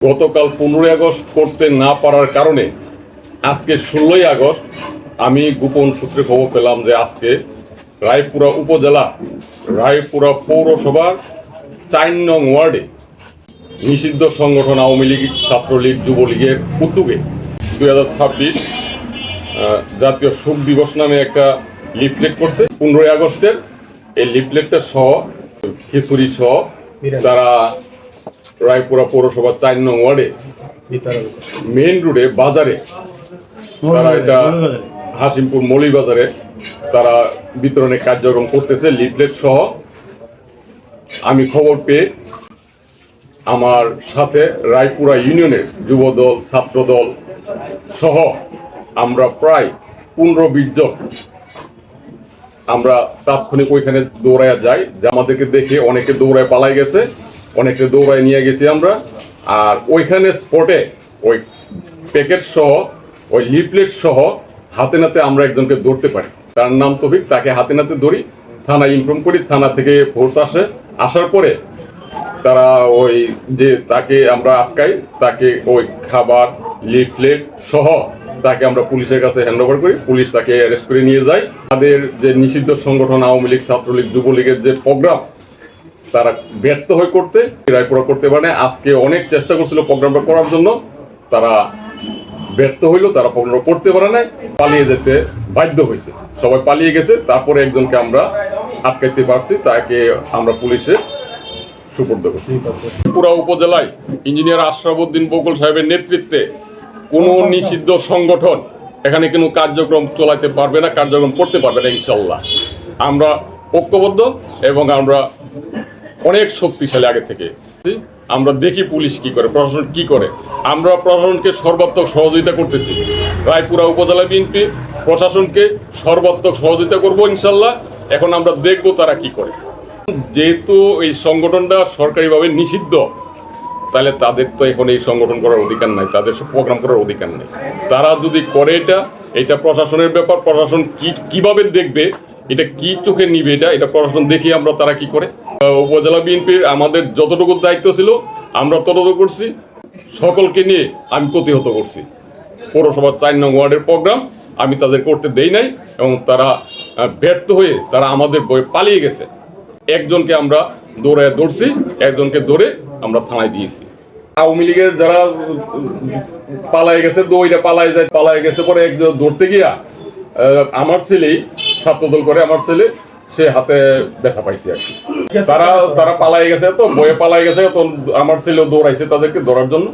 গতকাল 15ই আগস্ট করতে না পারার কারণে আজকে 16ই আগস্ট আমি গোপন সূত্রে খবর পেলাম যে আজকে রায়পুরা উপজেলা রায়পুরা পৌরসভার 4 নং ওয়ার্ডে নিষিদ্ধ সংগঠন আওয়ামী লীগ, ছাত্রলীগ, যুবলীগের উদ্যোগে 2026 জাতীয় শোক দিবস নামে একটা লিফলেট করছে। 15ই আগস্টের এই লিফলেটটা সহ খিচুড়ি সহ তারা রায়পুরা পৌরসভা 4 নং ওয়ার্ডে মেইন রোডে বাজারে তারা এটা হাসিমপুর মৌলী বাজারে তারা বিতরণের কার্যক্রম করতেছে লিফলেট সহ। আমি খবর পেয়ে আমার সাথে রায়পুরা ইউনিয়নের যুবদল, ছাত্রদল সহ আমরা প্রায় 15-20 জন আমরা তাৎক্ষণিক ওইখানে দৌড়ায় যাই, যে আমাদেরকে দেখে অনেকে দৌড়ায় পালাই গেছে, অনেকে দৌড়ায় নিয়ে গেছি আমরা। আর ওইখানে স্পটে ওই প্যাকেট সহ ওই লিফলেট সহ হাতে নাতে আমরা একজনকে ধরতে পারি, তার নাম তৌফিক। তাকে হাতে নাতে ধরি, থানায় ইনফর্ম করি, থানা থেকে ফোর্স আসে। আসার পরে তারা ওই যে তাকে আমরা আটকাই, তাকে ওই খাবার লিফলেট সহ তাকে আমরা পুলিশের কাছে হ্যান্ড ওভার করি। পুলিশ তাকে অ্যারেস্ট করে নিয়ে যায়। তাদের যে নিষিদ্ধ সংগঠন আওয়ামী লীগ, ছাত্রলীগ, যুবলীগের যে প্রোগ্রাম তারা ব্যর্থ হয়ে করতে রায়পুরা করতে পারে। আজকে অনেক চেষ্টা করছিল প্রোগ্রামটা করার জন্য, তারা ব্যর্থ হইল, তারা প্রোগ্রাম করতে পারে না, পালিয়ে যেতে বাধ্য হয়েছে। সবাই পালিয়ে গেছে। তারপরে একজনকে আমরা আটকাইতে পারছি, তাকে আমরা পুলিশে সুপর্দ করছি। পুরা উপজেলায় ইঞ্জিনিয়ার আশরাফ উদ্দিন বকুল সাহেবের নেতৃত্বে কোনো নিষিদ্ধ সংগঠন এখানে কোনো কার্যক্রম চালাতে পারবে না, কার্যক্রম করতে পারবে না। ইনশাল্লাহ আমরা ঐক্যবদ্ধ এবং আমরা অনেক শক্তিশালী আগে থেকে। আমরা দেখি পুলিশ কি করে, প্রশাসন কি করে। আমরা প্রশাসনকে সর্বাত্মক সহযোগিতা করতেছি। রায়পুরা উপজেলা বিএনপি প্রশাসনকে সর্বাত্মক সহযোগিতা করব ইনশাল্লাহ। এখন আমরা দেখব তারা কি করে। যেহেতু এই সংগঠনটা সরকারিভাবে নিষিদ্ধ, তাহলে তাদের তো এখন এই সংগঠন করার অধিকার নাই, তাদের প্রোগ্রাম করার অধিকার নেই। তারা যদি করে এটা প্রশাসনের ব্যাপার। প্রশাসন কিভাবে দেখবে, এটা কি চোখে নিবে, এটা প্রশাসন দেখি আমরা তারা কি করে। উপজেলা বিএনপির আমাদের যতটুকু দায়িত্ব ছিল আমরা ততটুকু করছি। সকলকে নিয়ে আমি প্রতিহত করছি। পৌরসভার 4 নং ওয়ার্ডের প্রোগ্রাম আমি তাদের করতে দেই নাই এবং তারা ব্যর্থ হয়ে তারা আমাদের বয়ে পালিয়ে গেছে। একজনকে আমরা ধরছি, একজনকে ধরে আমরা থানায় দিয়েছি। আওয়ামী লীগের যারা পালাই গেছে, পালাই গেছে পরে একজন ধরতে গিয়া আমার ছেলেই ছাত্রদল করে, আমার ছেলে সে হাতে ব্যথা পাইছে আর কি। তারা পালাই গেছে, তো বয়ে পালাই গেছে, তো আমার ছেলে দৌড়াইছে তাদেরকে ধরার জন্য।